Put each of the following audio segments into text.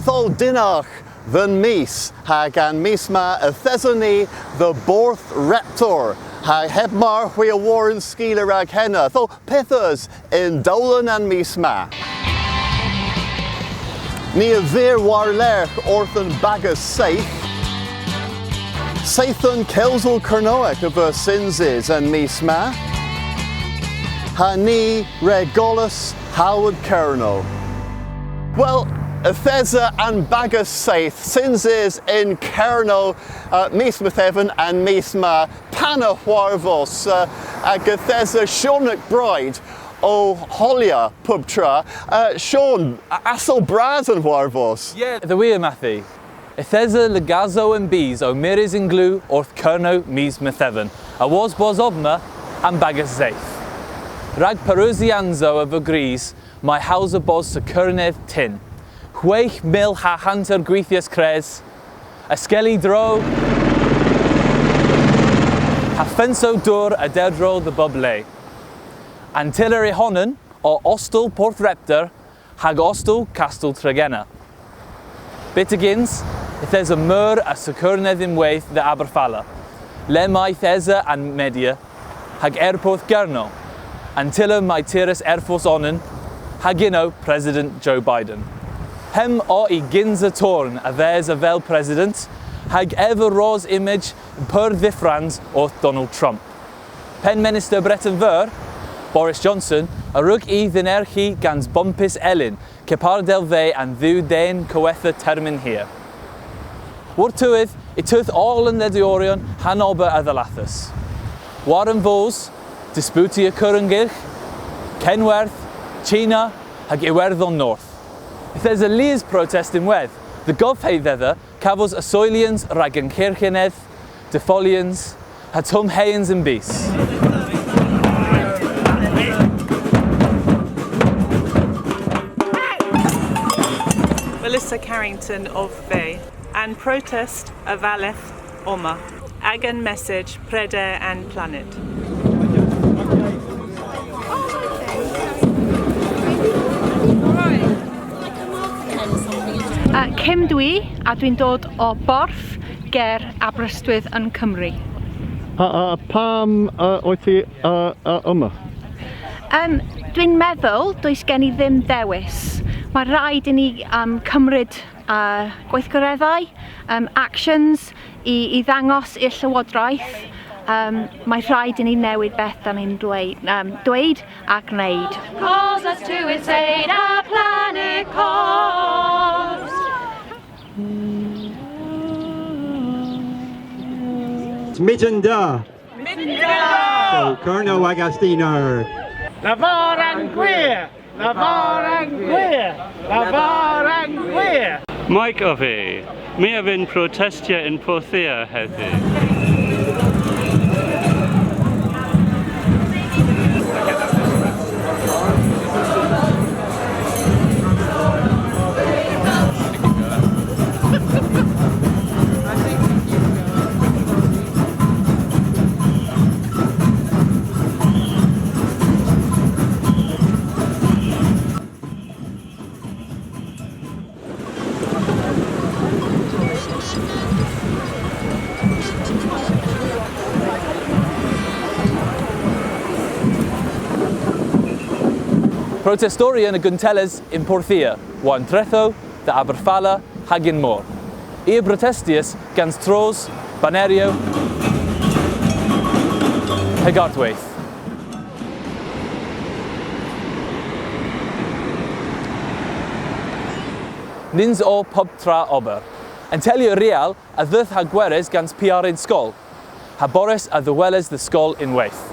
Thol dinach Van mis hag an misma a thesony the borth reptor hag hebmar hui a warren skeeler ag henna tho pithers in dolan an misma. Ni a vir war lerch orthan bagus saith Saithun Kelzel Kernoek of her sinses and misma ha ni regolus Howard Kerno. Well, Ethesa and Bagus saith sinses in Kerno misma Thevan and misma Pana Huarvos ag Ethesa Shonik Bride o Holia Pubtra Sean Assel Braz and Huarvos. Yeah, the weir Matthew. Ethesa Legazo and Bees o Miris in Glue orth Kerno misma Thevan a was Bozobna and Bagus saith. Rag Perusianzo of Agrees my house of Boz to Kerneth Tin. Huech mil ha hunter Grithias Cres, a skelly dro, ha fenso dur a dedro the buble. Antillery honen, or ostel port reptor, hag ostel castle tregena. Bittigins, if there's a mur a securneth in waith the Aberfalla. Le mai thesa and media, hag airpoth gerno. Antilla my tiris airforce onen, hagino President Joe Biden. Hem o I ginza torn a there's a vel president, hag ever rose image per differans or Donald Trump. Pen Minister Breton Ver, Boris Johnson, a rug I thin erchi gans bumpis Ellen, kepar del ve and thu den coetha termin here. Wartuith, it tuth all in the Diorion, Hanover Athalathus. Warren Vos, Disputia Currangich, Kenworth, China, hag Iwerthon North. If there's a Lees protest in Weth, the Govhay thither, Cavos Asoilians, Ragan Kircheneth, Defolians, Hatum Hayens and Bees. Melissa Carrington of Ve, and protest of Aleph Oma, Agan message, Prede and Planet. Cym dwi, a dwi'n dod o Borth ger Aberystwyth yn Cymru. Pam oed ti yma? Dwi'n meddwl does gen I ddim dewis. Mae rhaid I ni cymryd gweithgareddau, actions I ddangos i'r Llywodraeth. Mae rhaid I ni newid beth da ni'n dweud a gwneud. Calls us to its aid, our planet calls. Mitenda. So, Colonel Agostino. Lavar and queer. Lavar and queer. Lavar and queer. Mike Ovey, mi have been protestia in Porthia heddi. Protestorian y Gunteles in Porthia, wan Tretho, the Aberfalla, hagin mor. Ia protestius gans Tros, Banerio, Hegartwaith. Nins o pub tra ober. Antelio real a dduth ha gweres gans piarid skol. Ha Boris a ddyweles the skol in waith.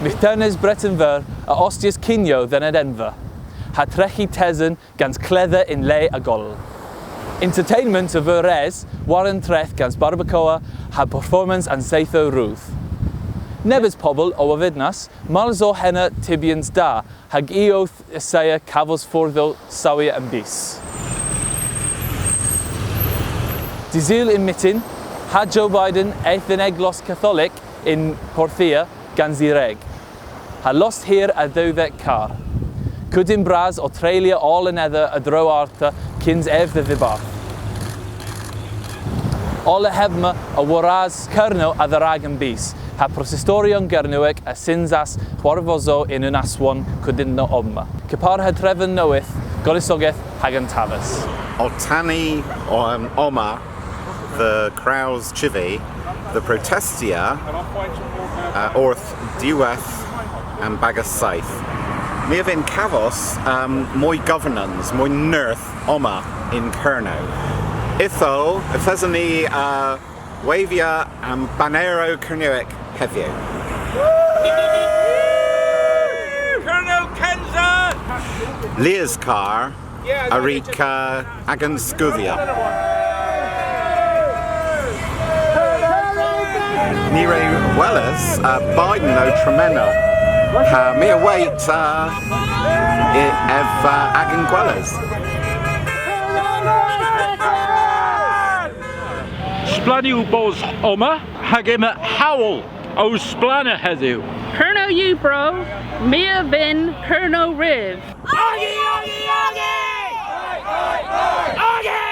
Michternes Breton Ver a ostius cinio than at Enver. Ha trechi tesen gans cledder in lay a gol. Entertainment of Verres, Warren Treth gans barbacoa, ha performance and seitho ruth. Nebys pobl o avidnas, malzo henna tibians da, hag eoth isaya cavos fortho sawia and bis. Dizil in mitin, ha Joe Biden eithin eglos Catholic in Porthia gans ireg. Ha lost here a ddewdec car. Cwdyn bras o treulio all another a dro arta cyns ef the vibar. Ola hebma a waraz Kerno a ddarag yn bis, ha prosistorion Gernyweg a synsas warfozo in un aswan cwdinno omma. Cypar ha trefyn nywyth, golisogeth hag yn tafas. Oltani Oma, the Kraus Chivi, the Protestia, Orth Diweth and Bagas Saith. Mi in Cavos, moi governance, moi Nerth Oma in Kerno. Itho, Fezani Wavia and Banero Kernuic heddiw. Colonel Kenza! Leah's car, Arika Agan Scudia. Nire Wellis, Biden no Tremena. Me await Ev Agan Gwellis. Splaniu bos Oma, hagema howl, o splana heddiw. Kerno you bro, Mia Vin, Kerno Riv. Augie! Augie! Augie! Augie!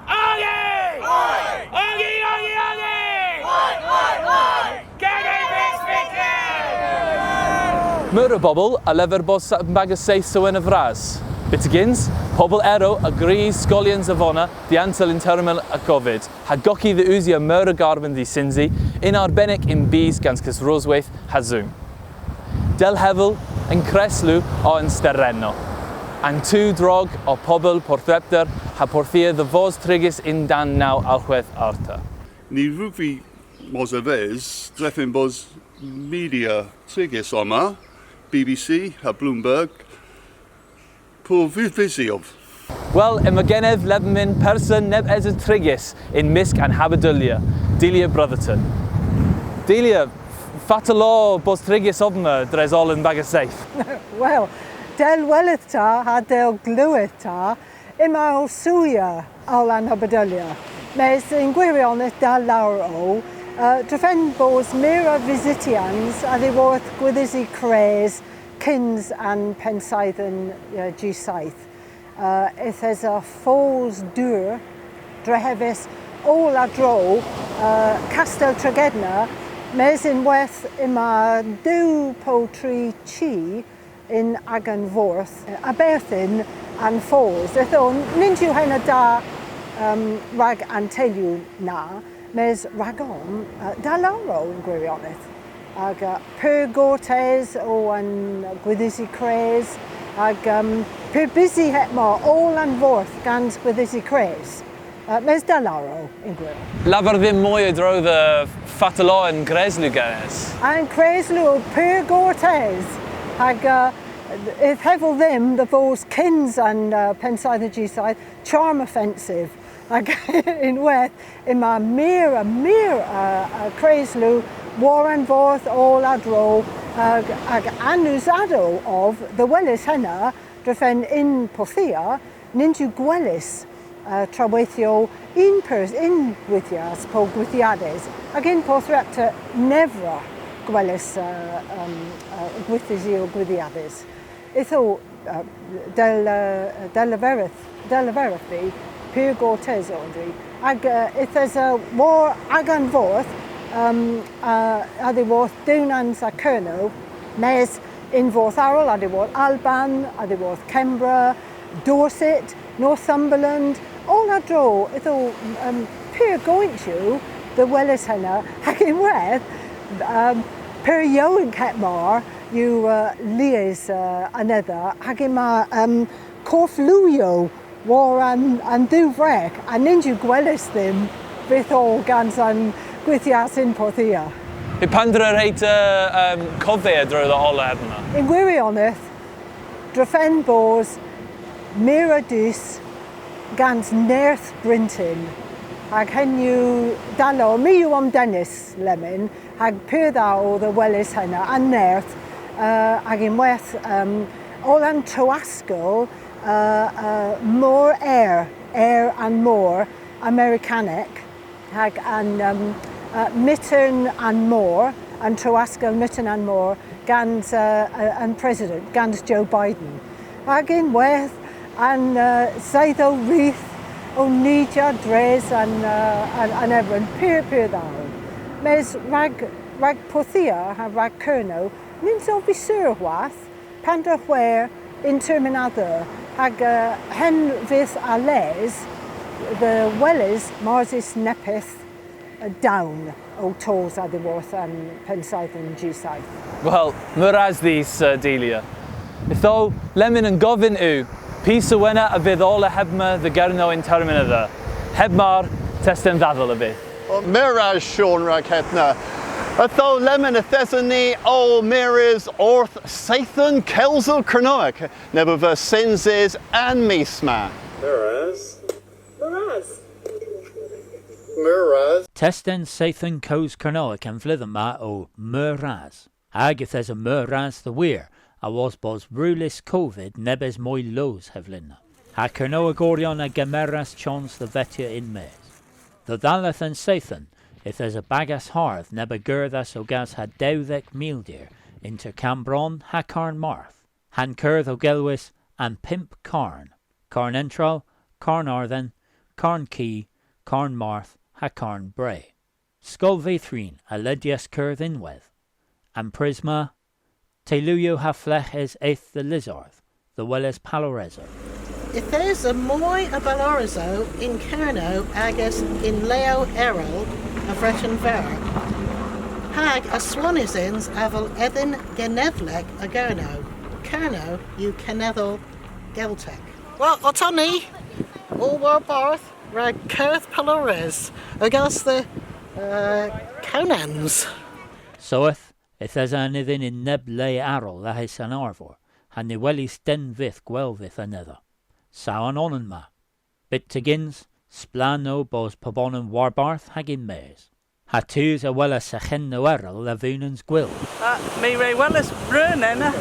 Augie! Augie! Augie! Mura bobl a lefer bos bagas seith so yn y fras. Bittigins, pobl ero a gris sgolians afona di ansel in termel a Covid. Ha goki the uzia mura garban di sinzi in arbenig in bees gans cys Rosewaith ha zoom. Del hevel yn Creslu o yn Sterrenno. An two drog o pobl porthrepter ha porthia the vos trigis in dan now alchwedd arta. Ni rwfi mos a fes, dreffin bos media trigis oma, BBC, ha Bloomberg, po fydd of. Wel, yma genedd lebmin person neb ez y trigis in Misg and Habadulia, Delia Brotherton. Delia, fatalo bos trigis ofna dres ol yn bagas seith? Wel, del welydd ta a del glywyd ta, yma o sŵia ol an Habadulia. Mes yn gwirionedd dal lawr o, drefen bos mira visitians a ddiwodd gwyddisi cres, Kins and Pensaith and G-Saith. It has a falls dur, drehevis all a dro, Castel Tregedna, mes in weth ima du poultry chi in Agan Vorth, a berthin and falls. Ithon, ninju hena da rag and tell you na, mes ragon da lauro in gwirionedd. Ag per gortes o an gwyddisi cres, ag per busy hetma all an vorth gans gwyddisi cres. Mes da laro in gwir. Lafer ddim mwy o dro the fatalo yn Creslu genes? An Creslu per gortes, ag if hefel them the vos kins and Pensaith and G-Side, charm offensive. Ag in weth, ima mir Creslu, Warren Vorth all adro ag anusado of the Wellis henna drefen in Porthia ninju Gwellis traweithio in Gwithias po Gwithiades ag in Porthrepta nevra Gwellis Gwithisi Gwithiades. Itho del Leverathi Pur Gortes Audrey ag ithes a war agan Vorth adi worth Dunans a Kerno, mes in Vorth Arrol, adi worth Alban, adi worth Kembra, Dorset, Northumberland, all a draw, it'll pure going to the Wellis henna, hacking weth, per Yowen Ketmar, you lies another, hacking ma Corfluyo, war and do vrek, and ninju Gwellis them, with all guns and Gwithias in Porthia. I pandra reit cofea dro the ola ebna? In gwirionedd, drefen bos mira dus gans nerth Brinton, ag henw dalo, mi yw am Dennis Lemon, ag pyrda o the Wellis henna, a nerth, ag in weth all an Towasco, more air and more Americanic, ag an Mitten and more, and Towasco Mitten and more, gans and President, gans Joe Biden. Ag in weth and Saido Reith, o Nija, Dres, and everyone, Pyr Dal. Mes rag Pothia, ha rag Kerno, Ninso Bisurwath, Panda Where, Interminador, hag hen vis ales, the Wellers, Marsis Nepith, down, o Tors Adiworth and Pensaith and G-side. Well, muras these, Delia. Itho, lemon and govin u, pisa wena a vid all a hebma the gerno in terminada. Hebmar, testen dadal a bit. Mirage Sean Raketna. Atho lemon a thesany o miras orth Sathan Kelzel Kernoak. Nebuva Sinzes and Misma. Miraz. Testen Sathan Coes Kernoak and Flitherma o Miraz. Agith as a Miraz the weir. I was bos rulis COVID nebes moi lows hevlin. Ha Kernoa Gorion a Gemeras chons the vetia in mes. The Daleth and Sathan, if there's a bagas hearth, neba gurthas ogas had dewdek mealdeer, inter Cambron ha Carn Marth, han Curth Ogelwis and Pimp Carn, Carn Entro, Carn Arthen, Carn Key, Carn Marth ha Carn Bray. Skull Vethreen a Ledias Curth Inweth, and Prisma, Teluyo ha Fleches Eith the Lizarth, the Welles Palorezo. If there's a moi a Balorizo in Kerno agus in Leo Errol a Vretan Ver, hag a Swanizins aval Edin Genevlek a Gerno, Kerno you Kenethel Geltek. Well, Otoni, all war barth, rag Kurth Palores, agus the Conans. Soeth, if there's anything in Neb Le Arrol that is an arvor, and the wellies den vith gwelvith another. Sawan onenma. Bit tegins, splano bos pobonen warbarth hagin mes. Hattus a wella sachen no errol lavunens gwil. Me re wellis brunen.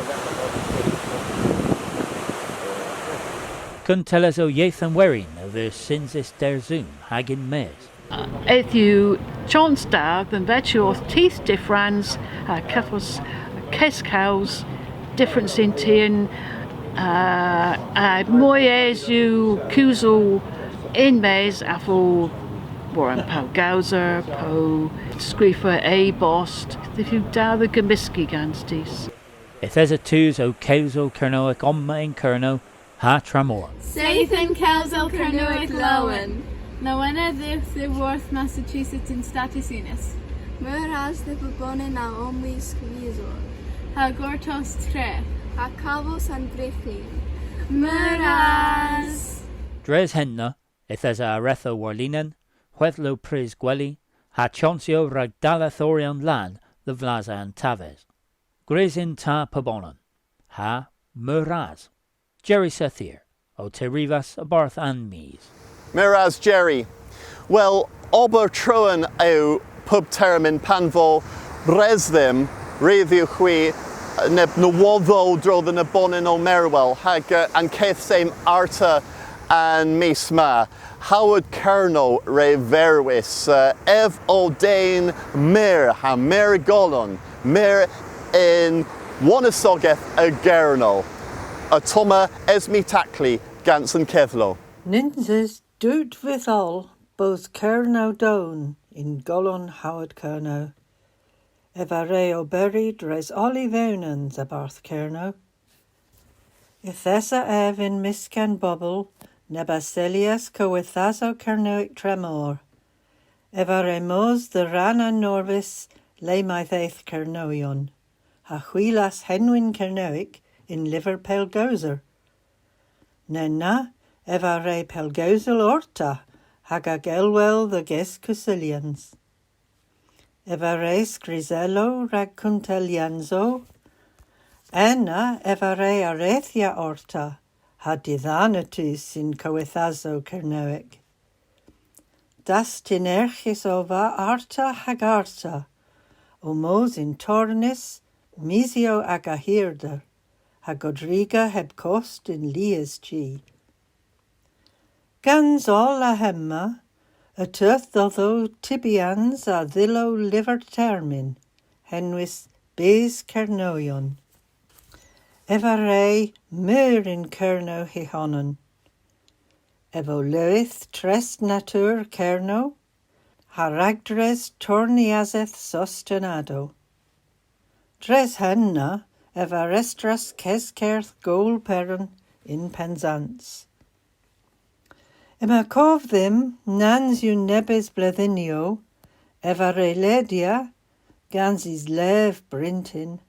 Kun tell us o yethan werin of the sinsis der zoom hagin mes. If you chonstag, then vet your teeth difference, kefos, keskows, difference in tin. Moyes you kuzel in mes afo Warren po Gauser, po Screefer a bost, if you da the Gamiski gansties. If there's a twos o Kelzo Kernoic omma in Kerno, ha tramor. Sathan Kelzo Kernoic Lowen. Noena the worth Massachusetts in Statusinus. Muras the Pabone na omwi skvizor. Ha Gortos tre. Ha Cavos and Bricklin. Muras. Dres henna, if there's a Aretho Warlinen, Huethlo Pris Gwelly, ha Chonsio Ragdala Thorion Lan, the Vlaza and Taves. Grazin ta Pabonon, ha Muras. Jerry Sethir, o Terivas Abarth and Mies. Miraz Jerry. Well, ober troen au pub termin panvo resdem review hui neb nawoddo dro the nabonin o Merwell hag and Keith same Arta and Misma Howard Kerno re verwis ev O'Dane mir ha mir golon mir in Wanasogeth a Gerno a Toma Esmi Takli Ganson Kevlo. Ninzes dood withal both Kerno down in Golon Howard Kerno. Evareo buried res olivonans abarth Kerno. If thessa ev in Miscan bubble, nebaselias coethaso Kernoic tremor. Evaremos the rana norvis le mythaith Kernoion. Ha huilas henwin Kernoic in liver pelgozer. Nenna Evare pelgozel orta, haga gelwell the ges cusilians. Evare scrizello ragcuntelianzo, enna evare arethia orta, hadidhanatus in coethazo kernoic. Das tinerchis ova arta hagarta, omos in tornis, misio agahirder, hagodriga heb cost in lias chi. Gans all a hemma, a turth although tibians a dhillo liver termin, henwis bees kernoion. Evare mur in kerno hihonon, efo leith trest natur cerno, haragdres torniazeth sostenado. Dres henna efo restras keskerth gol peron in Penzance. Yma cof ddim nans yw nebys bledhinio, efo reiledia gans is lef brintin,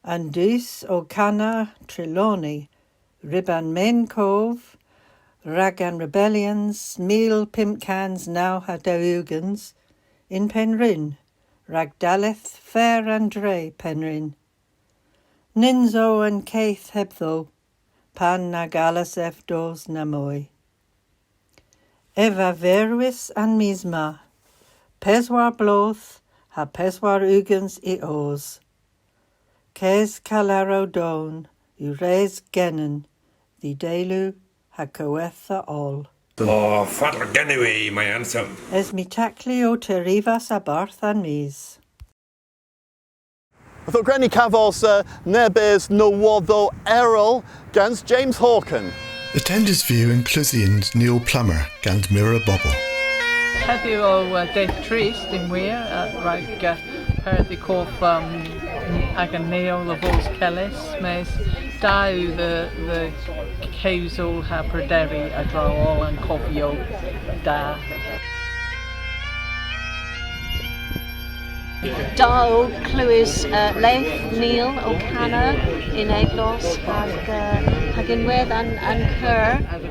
and dus o cana triloni, riban main cove, ragan rebellions, mil pimcans now ha dewugans, in Penryn, rag daleth fair Andre Penryn. Ninzo and Keith hebtho, pan na galas efdos na moi. Eva verwis an misma, peswar bloth, ha peswar ugans I oz. Kes calaro don, u res gennen, the delu ha coetha all. O, ffatr gennyw my answer. Es mi tacli o terifas a barth an mis. I thought Granny Cavos nebys nowoddo Errol gans James Hawken. Attenders view inclusions Neil Plummer gans Mira Bobble. Heddiw o Dave Trist in wir rhaid perdi cof ag yn Neil o Fos Celis mes da yw the ceusol ha pryderu a drawol yn cofio da. Da o clywys Leif Neil o Cana in Eglos hag unwedd an Cur.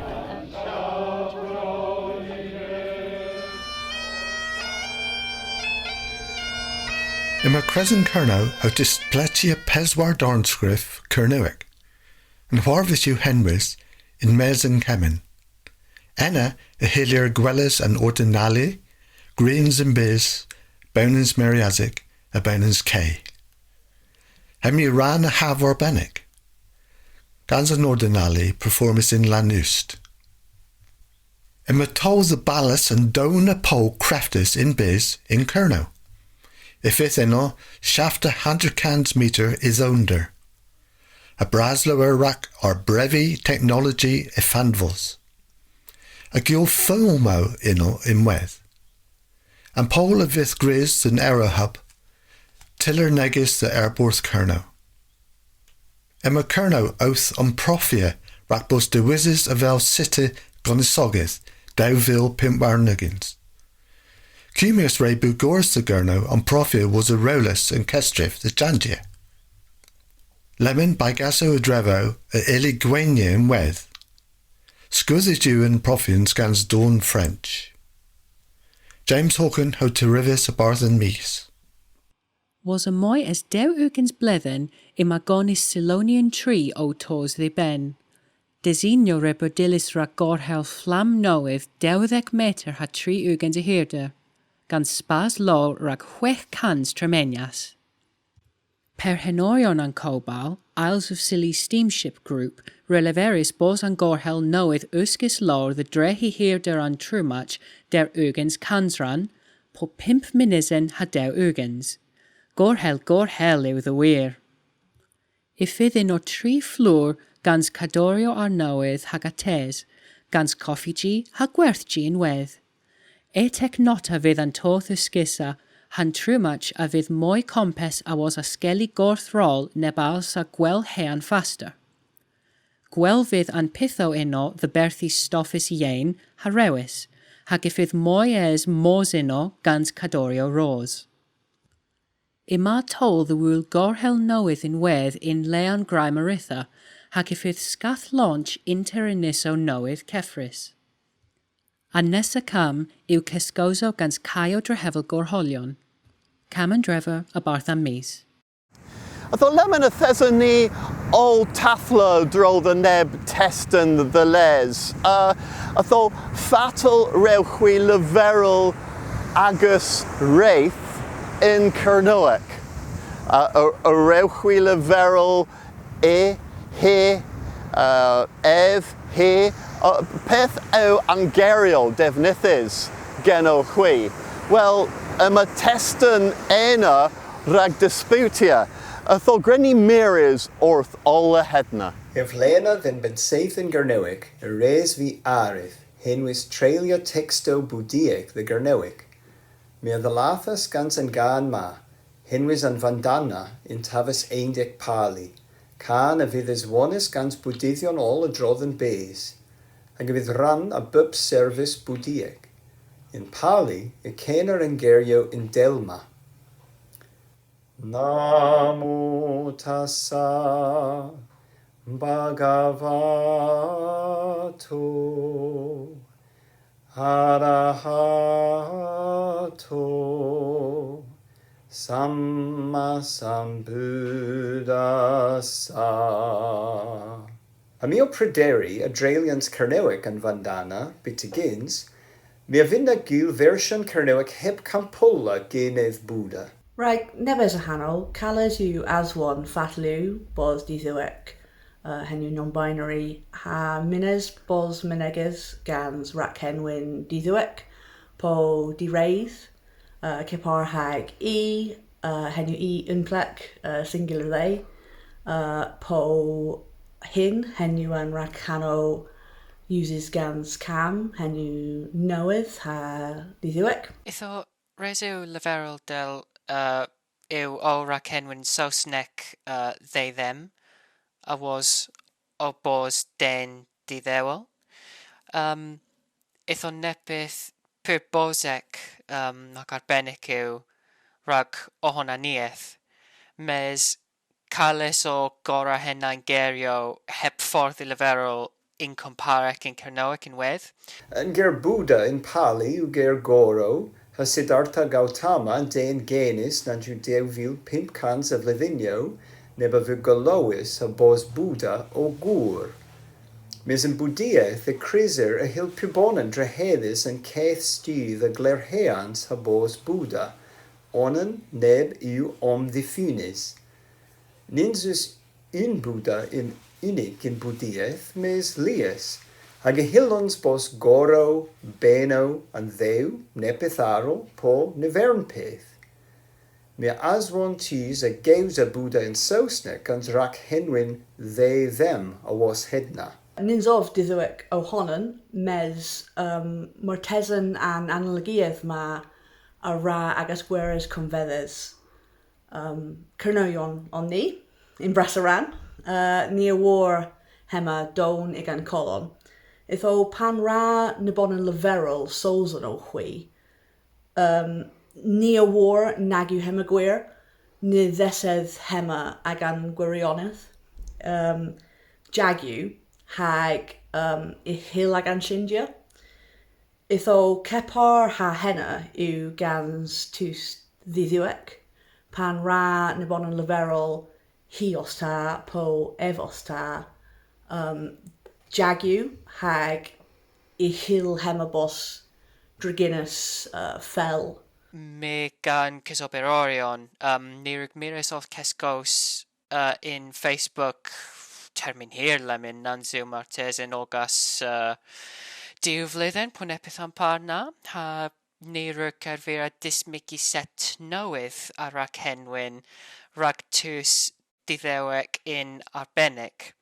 Yma Crescent Cerno out displetia peswar dornscriff Cernuic, and wharvis yw henwys in mes and kemen. Enna a hillier gwellas and ordinali, greens and biz, bounans meriazic, a bounans kay. Hemi ran a havor benic. Gans an ordinali performis in lanust. Yma tolls the ballas and down a pole craftis in biz in Cerno. If it eno, shafta 100 cans meter is under. A braslower rack or brevi technology efandvos. A gil fomo eno in weth. And pole of this gris and error hub, tiller negis the airborth Cerno. Emma Cerno oath on profia rakbos de wizes of el city gonisogis, Dowville pimpwar nuggins. Cumius re bugors the Gurno on profia was a rolus and kestrif the jandia. Lemon by gaso adrevo a illy gwenya in weth. Scuzzy Jew and profian scans dawn French. James Hawken ho terrivis a barth and mees. Was a moi as dew ukens blethen in magonis Silonian tree o tos the ben. Designo rebodilis ra gorhel flam noev dewdec meter ha tree ukens a hirder. Gan spas law rag chwech cans tremenias. Per henorion an Cobal, Isles of Scilly Steamship Group, releveris bos an gorhel noeth uskis law the drehi hirder an trumach der ugens cansran, po pimp minisen ha der ugens. Gorhel yw the weir. If idden o tri flŵr gans cadorio ar noeth hag ates, gans coffigi ha gwerthgi in wedd. Etec nota fydd an toth ysgisa, han trumach a fydd moi compes a was a skelly gorthrol nebal sa gwel hean faster. Gwel fydd an pitho ino the berthi stoffis iein ha rewis, hag if fydd moi es mos ino gans cadorio rose. Ima tol the wool gorhel noeth in wedd in lean grimaritha, hag if fydd scath launch interiniso noeth kefris. An nesa cam yw cysgoso gans caio drehefel gorholion. Cam and drefer a barth am mis. I thought lemon a thesony old tathlo drol the neb testan the les. I thought fatal rewchwi leverel agus wraith in Cernoic. A rewchwi leverel he, ev, he, peth o angeriol defnythys geno chwi. Well, ma testan ena rag disputia. Thol grenny miris orth olla hedna. If Lena then been safe in Gernoic, a raise vi arith, Henwys treulio texto Bwdieg the Gernowig. Mea ddalathas gans yn gan ma, Henwys an Vandana in tafas eindec pali. Can a fydd yswonus gans bwdiddion ôl y drodd yn beis, ac y fydd ran a byb service Bwdieg. In Pali, y cenar yn gerio in Delma. Namo tassa bhagavato arahato samma sambuddhassa. Amio prideri a Dralians Cernowig and Vandana, bitigins, mi avinda gil version Cernowig heb campola genedd Buddha. Right, nebes a hanol, caled yw aswan fatlu, bos dithuec, henu non-binary, ha mines bos meneges gans rac henwyn dithuec, po direidd, kipar hag henu unplec, singular they, po hin, henu an rac hano uses gans cam, henu noeth ha dithuec. Itho resu leferol del yw o rac henwyn Saesneg they them, a was o bos den diddewol. Itho nepeth pyr bosec ac arbennig yw rhag ohonaniaeth, mes calus o gora henna'n gerio heb ffordd I leferol in comparec in Cernoweg in wedd. Yn ger Buddha in Pali yw ger Goro, ha Siddhartha Gautama yn dein genis na'n yw 10,500 o flydinio, neb a fy golowis ha bos Buddha o gŵr. Mes yn Bwdiaeth y crisir y hil pibonan dreheddus yn ceith stydd y glerheans ha bos Buddha, onan neb yw omddiffynus. Ninsus un Buddha in unig in Bwdiaeth mes lias, hag y hilons bos Goro, Beno, and ddew, nepitharo, po nifernpeth. Mea aswan tis a gews a Buddha in Saesneg ans rac henwyn they them a was hedna. Nins of dithuec o honan, mes mortesan an analogiaeth ma a ra agas gweres confeddes. Cernoion on ni, in Brasaran, ni a war hema don igan colon. Itho pan ra nibonan leferol solzan o hui, ni a war nagu hema gwir, ni ddesedd hema agan gwirioneth. Jagu hag I hil agan shindia. Itho kepar ha henna yw gans tus ddiddiwec, pan ra nibonan leferol hios ta po evos ta. Jagu hag I hil hema bos draginus fel. Me gan Cysoberorion, nirig miris of Kesgos in Facebook termyn hir lemon nanzu martes in ogas diwflydden pwn epithan parna ha nirig arfera dismigi set nowydd a rac henwyn rag tus diddewec in arbennig.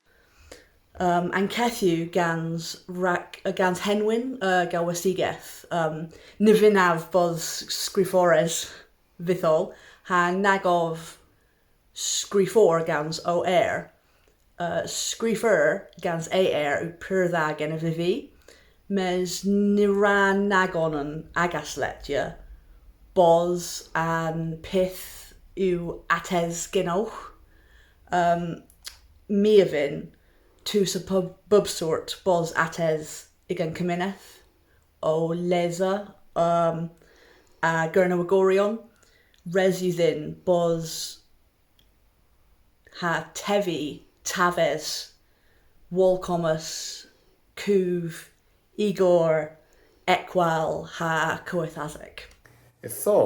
An cethiw gans henwyn gawasigeth nifinaf bos sgrifores fythol ha nagof sgrifor gans o air sgrifer gans air yw pyrddha gen y fyfi mes niran nagonan agasletja bos an pith yw ates genowch miafin tus a bub sort bos ates igan cymuneth o leza a gyrnawagorion res yw ddyn bos ha tefi tafes walcomus cwf igor equal ha coethasig. Itho,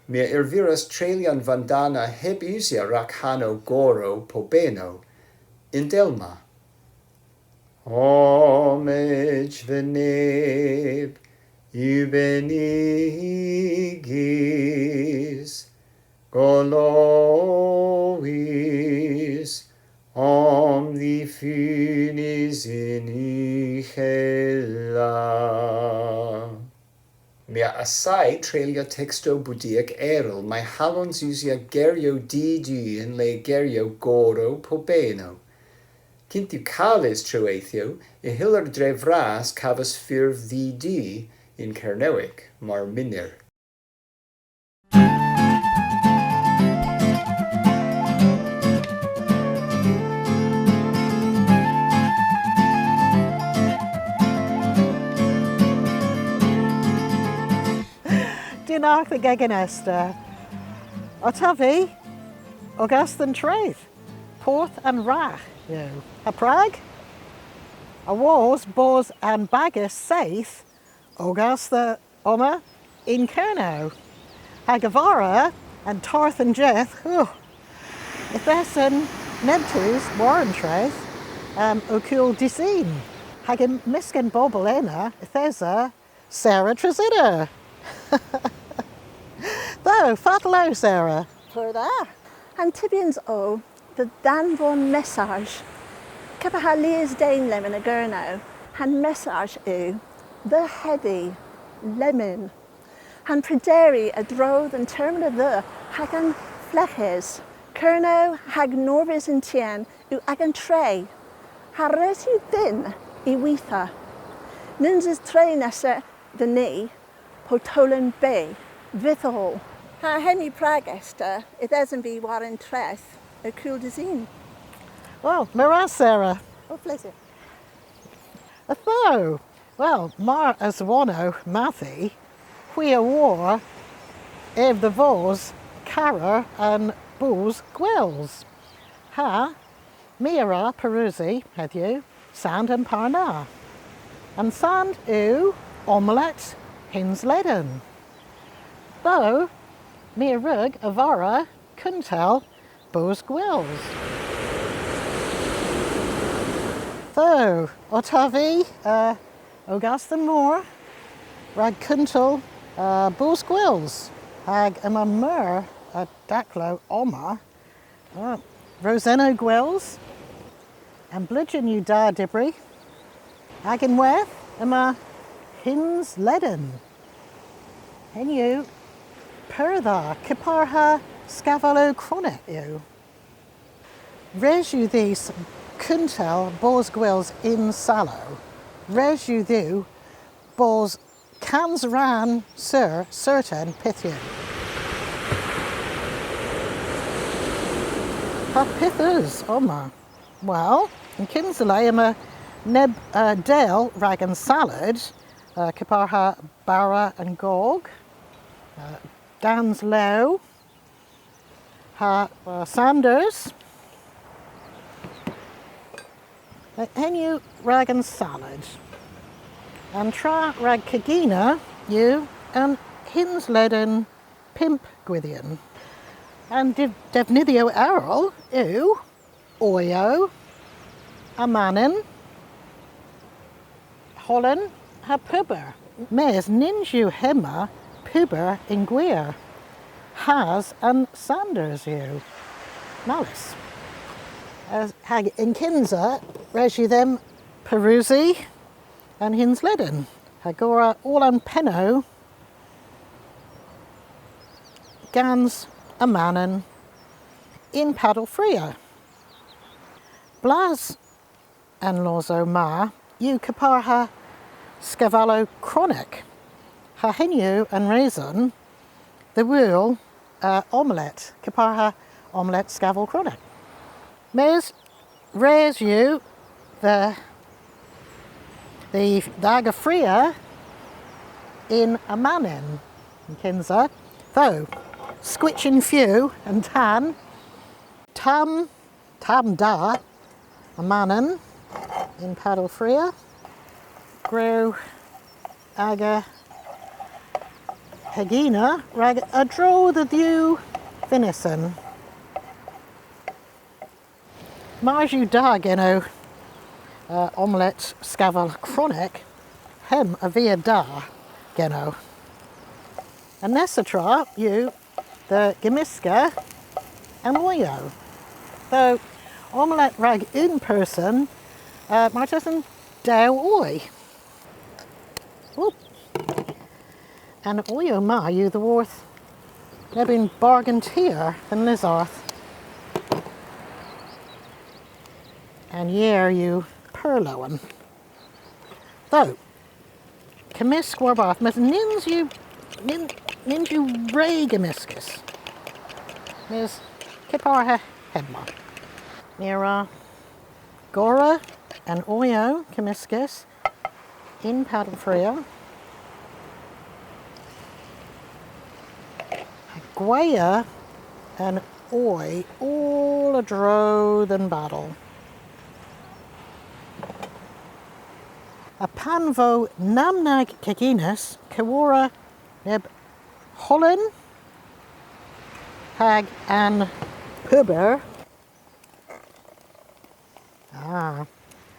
mea irviras trelian Vandana heb usia rac hano Goro po Beno in Delma. Homage veneb ubenigis golois om the funis in ihela. Mea asai treulio texto budiac erol, mae halons usia gerio di yn le gerio goro pobeno. Cintu calis treweithio, y hilar drefras cafas ffurf di in Cernewic, mar minir. Dinach the Gegenester. Otavi, August and Traith, Porth and Rach, a Prague, a Wars, Bors and Bagus saith, August the Oma in Kernow, Hagavara and Tarth and Jeth, if there's an Nebtus, Warren Traith, Okul Disin, Hagam Miskin Bobolena, if there's a Sarah Trazida. Though, fatalo, Sarah. For that. And Tibians o, the danfon message. Capaha Lees Dane lemon a gurno. Han message u, the heady lemon. Han prederi a drodd and termina the hagan fleches. Kerno hag norvis in tien u agan tre. Hares u din I witha. Ninjas tre nessa the knee. Potolan Bay, Vithol. Ha Henny Pragester, it doesn't be Warren Treth, a cool design. Well, Miras, Sarah. Oh, pleasure. Atho, well, Mar Aswano, Mathy, Whea War, Ev the Vos, Cara, and Bulls Gwells. Ha, Mira Peruzzi, had you, Sand and Parna. And Sand U, Omelette, Hinsleden. Though, Mia Rug, Avara, Kuntel, Bos Gwells. Though, Otavi, Augustin Moore, Rag Kuntel, Bos Gwells, Hag Emma a Daclo Oma, Roseno Gwells, and Bludgeon you da Dibri, Hagenweth, Emma Hins Leden. And you, Pertha, Kiparha, Scavalo Chronic you. Res you these Kuntel, Bors Gwills in Sallow. Res you thu, Bors Cans Ran, Sir, Certain, Pithian. Ha Pithus, Oma. Well, in Kinsley, Emma Neb Dale, Rag and Salad. Kiparha Barra and Gog, Dan's Low, Sanders, Henu Rag and Salad, and Tra Rag Kagina, you, and Hinsleden Pimp Gwithian, and Devnithio Errol, you, Oyo, Amanin, Holland, ha puber. Mes ninju hema puber in Guir. Has and Sanders you. Malice. As hag in Kinza, regi them Peruzzi and Hinsleden. Hagora all on Penno. Gans a manon in Paddle Fria. Blas and Lozo Ma, you Caparha Scavallo Chronic, Hahinu and Raisin, the wool omelette, Caparha Omelette Scaval Chronic. Mes raise you the Daga Fria in a manin, in Kinza, though Squitchin Few and Tam Da, a manin in Paddle Fria. Grow aga Hagina rag a draw the view venison. Marju da geno omelette scaval chronic hem a via da geno. And Nessatra you the gemiska and oyo. Though omelette rag in person Martin Dow oi. Whoop. and oio ma you the worth nebin bargain tier than Lizarth. And year you perloan. Though, Camisk warbath mas nins you regamiscus. Mis Kiparha Hedma. Near Gora and Oyo Camiscus in Paddlefreo. Gwaya and Oi all a droth and battle. A panvo namnag kaginas kawara neb Holland hag an puber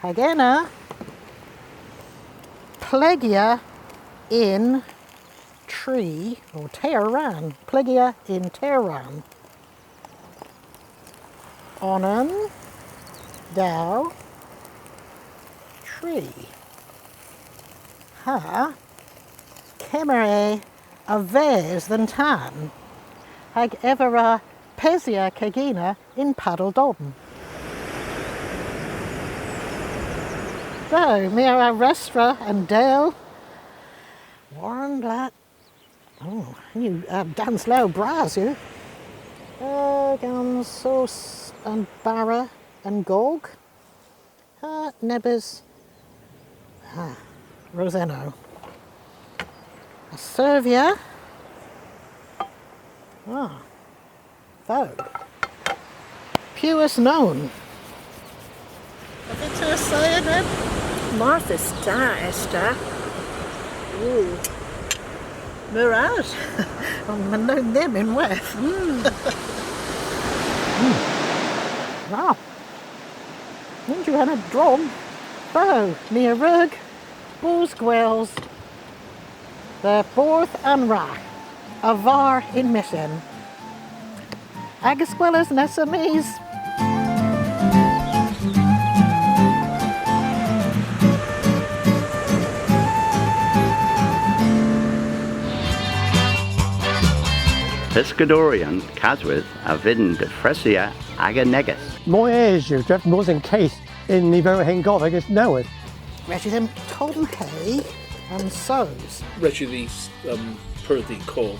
hagena plegia in tree or Tehran, plegia in Tehran. Onan thou tree. Ha kemere aves than tan. Hag evera pesia kagina in paddle dobn. So, mira restra and dale. Warren Black. Oh, you dance low bras, you. Gan sauce and barra and gog. Nebis. Roseno. A Servia. Though. Purest known. It's a cyanide. Martha Star Esther. Ooh. Mirage. I'm known them in West. Wow. Didn't you have a drum? Oh, near Rug, Bulls Gwells, the Borth and Ra, a var in mission. Agasquellas and SMEs. Piscadorian, Caswith, a vidin de Fresia aganegus. My heirs, you drift was in case in the very hengov against knoweth. Reggie them Tom Hay and sows. Reggie these Purdy Cove,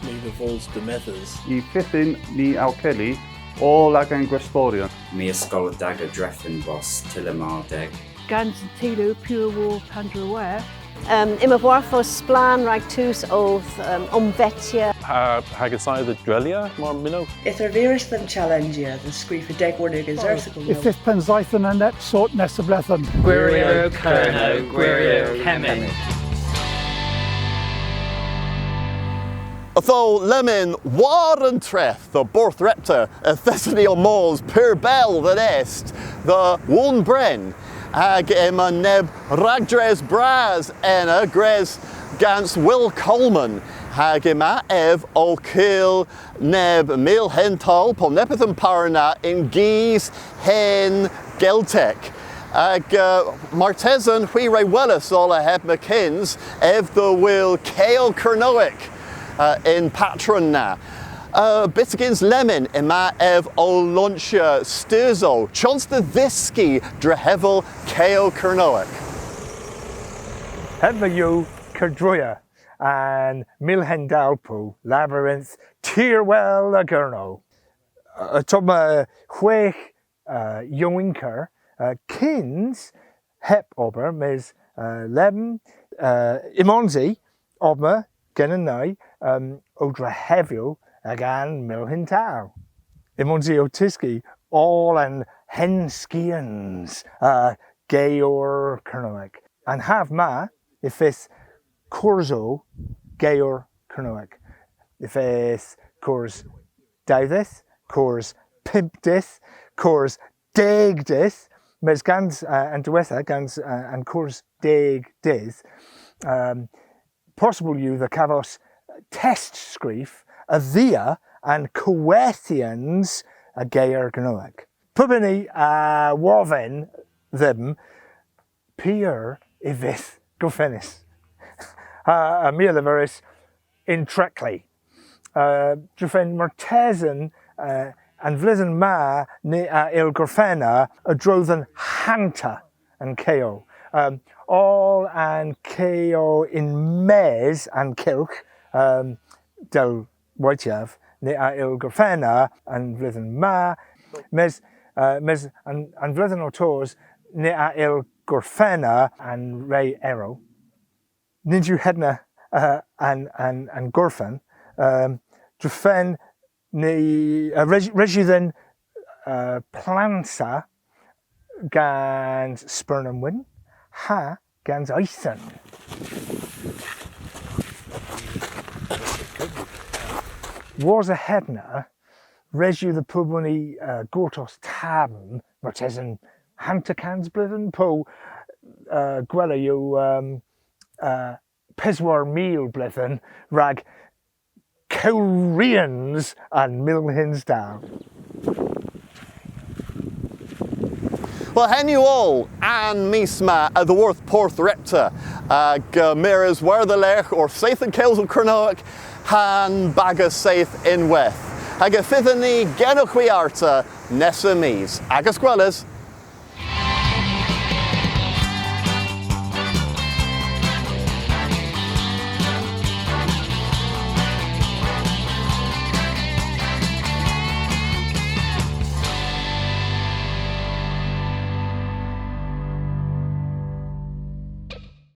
me the vols de Methers. Ni Fithin, ni Alkeli, all agan Gresporian. Me a scholar dagger Dreffen boss Tillamar deg. Gans Tilo Pure War Pandraware. Imavorphos Splan Ragtus Oath Umvetia. Hagasai the Drelia, more minnow. If they're virus than Challengia, the screef of Degwarnig is Ersical. If this Penzython and that sort Nessa Blethen. Guirio Kerno, Guirio Kemen. Though Lemon war and treth the Borth Reptor, a Thessalio Moles, pure bell the est, the one bren. Ag Emma neb ragdres bras ena gres gans Will Coleman. Hag Emma ev o'kill neb mil hental pom nepethum parna in geese hen geltek. Ag Martesan huire wellis all a heb McKins ev the will Kale Kernoic in patron na. Bittigins lemon ima ev o luncha sturzo chons the visky drehevel keo kernoic. Hedva you Kerdruya and Milhendalpo Labyrinth Tierwell Agurno. Toma Huech Yoinker Kins Hep Ober Mes Leben Imonzi Obma Genanai Odrehevel Agan Milhintau. Imonzi Otiski, all and Henskians, Gayor Kernoic. And have ma, if it's Corzo, Gayor Kernoic. If it's Cors Davis, Cors Pimpdis, Cors Degdis, Mes Gans and Duetha, Gans and Cors Degdis. Possible you the Cavos test screef. A thea and Coethians a gayer gnoic. Pubini woven them pier ivith gofenis. A miliveris in Treckley. Drefn Martesan and Vlizen Ma ni il Gorfena a drodden Hanta and Keo. All and Keo in Mes and Kilk del Wojciech ni il Gorfena and Vlizen Ma Mes and Vlizen Otors ni il Gorfena and Ray Ero. Ninju Hedna and Gorfen. Drefn ni Regiuden Plansa gans Spurnam Wyn, ha gans Eithon. Was a hedna, Regiu the Pubuni Gortos Tabn, Martesan Hantakans Blithen, Po Gwella you Peswar Meal Blithen, Rag Koreans and Milhins down. Well, hen you all and misma the worth porth repta gamiras where the lech or saith and kills of Kernoak han baga saith in weth. Aga fithani genoquiarta nessa mis. Agus gwellas.